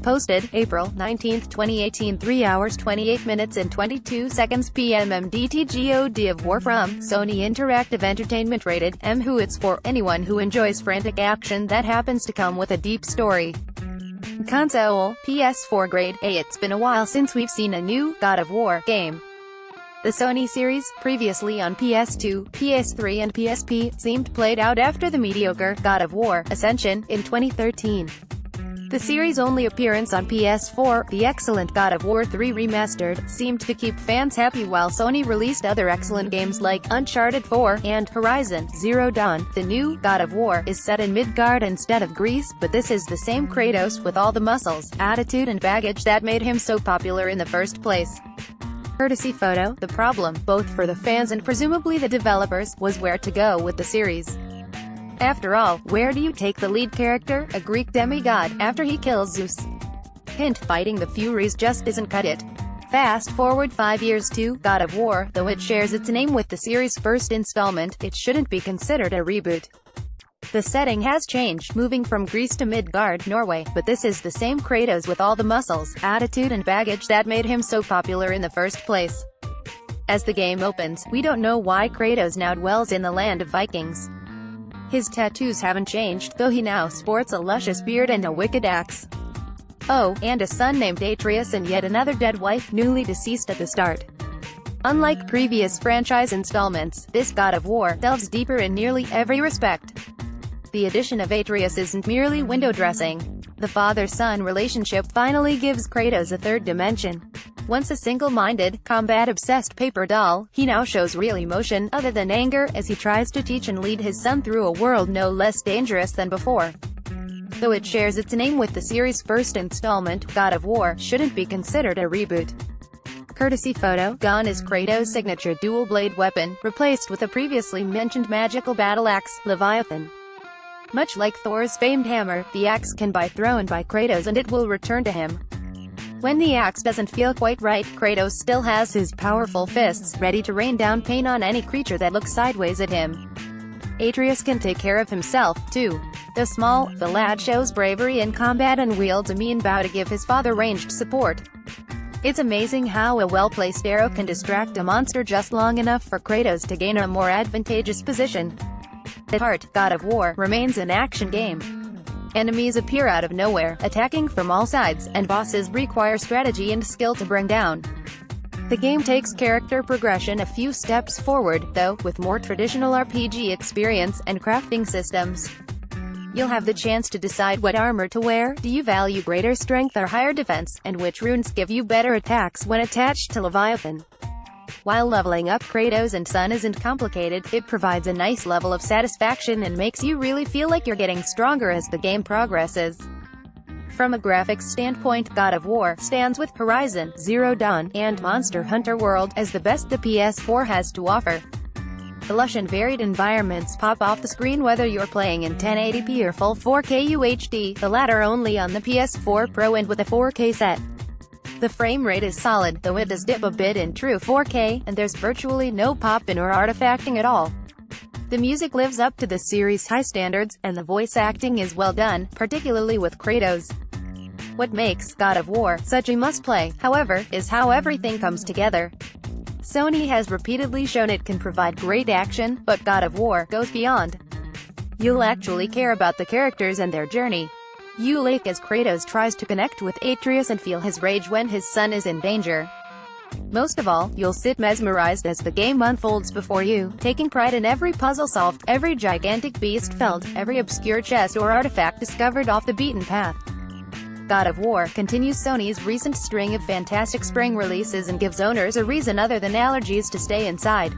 Posted, April 19, 2018, 3 hours 28 minutes and 22 seconds. PM MDTGod of WarFrom, Sony Interactive Entertainment Rated. Who it's for anyone who enjoys frantic action that happens to come with a deep story. Console, PS4 Grade. It's been a while since we've seen a new God of War game. The Sony series, previously on PS2, PS3 and PSP, seemed played out after the mediocre God of War Ascension in 2013. The series' only appearance on PS4, the excellent God of War III Remastered, seemed to keep fans happy while Sony released other excellent games like Uncharted 4 and Horizon Zero Dawn. The new God of War is set in Midgard instead of Greece, but this is the same Kratos with all the muscles, attitude and baggage that made him so popular in the first place. Courtesy photo. The problem, both for the fans and presumably the developers, was where to go with the series. After all, where do you take the lead character, a Greek demigod, after he kills Zeus? Hint, fighting the Furies just isn't cut it. Fast forward 5 years to God of War. Though it shares its name with the series' first installment, it shouldn't be considered a reboot. The setting has changed, moving from Greece to Midgard, Norway, but this is the same Kratos with all the muscles, attitude and baggage that made him so popular in the first place. As the game opens, we don't know why Kratos now dwells in the land of Vikings. His tattoos haven't changed, though he now sports a luscious beard and a wicked axe. Oh, and a son named Atreus and yet another dead wife, newly deceased at the start. Unlike previous franchise installments, this God of War delves deeper in nearly every respect. The addition of Atreus isn't merely window dressing. The father-son relationship finally gives Kratos a third dimension. Once a single-minded, combat-obsessed paper doll, he now shows real emotion, other than anger, as he tries to teach and lead his son through a world no less dangerous than before. Though it shares its name with the series' first installment, God of War shouldn't be considered a reboot. Courtesy photo. Gone is Kratos' signature dual-blade weapon, replaced with a previously mentioned magical battle axe, Leviathan. Much like Thor's famed hammer, the axe can be thrown by Kratos and it will return to him. When the axe doesn't feel quite right, Kratos still has his powerful fists, ready to rain down pain on any creature that looks sideways at him. Atreus can take care of himself, too. Though the lad shows bravery in combat and wields a mean bow to give his father ranged support. It's amazing how a well-placed arrow can distract a monster just long enough for Kratos to gain a more advantageous position. At heart, God of War remains an action game. Enemies appear out of nowhere, attacking from all sides, and bosses require strategy and skill to bring down. The game takes character progression a few steps forward, though, with more traditional RPG experience and crafting systems. You'll have the chance to decide what armor to wear, do you value greater strength or higher defense, and which runes give you better attacks when attached to Leviathan. While leveling up Kratos and son isn't complicated, it provides a nice level of satisfaction and makes you really feel like you're getting stronger as the game progresses. From a graphics standpoint, God of War stands with Horizon Zero Dawn and Monster Hunter World as the best the PS4 has to offer. The lush and varied environments pop off the screen whether you're playing in 1080p or full 4K UHD, the latter only on the PS4 Pro and with a 4K set. The frame rate is solid, though it does dip a bit in true 4K, and there's virtually no pop-in or artifacting at all. The music lives up to the series' high standards, and the voice acting is well done, particularly with Kratos. What makes God of War such a must-play, however, is how everything comes together. Sony has repeatedly shown it can provide great action, but God of War goes beyond. You'll actually care about the characters and their journey. You like as Kratos tries to connect with Atreus and feel his rage when his son is in danger. Most of all, you'll sit mesmerized as the game unfolds before you, taking pride in every puzzle solved, every gigantic beast felled, every obscure chest or artifact discovered off the beaten path. God of War continues Sony's recent string of fantastic spring releases and gives owners a reason other than allergies to stay inside.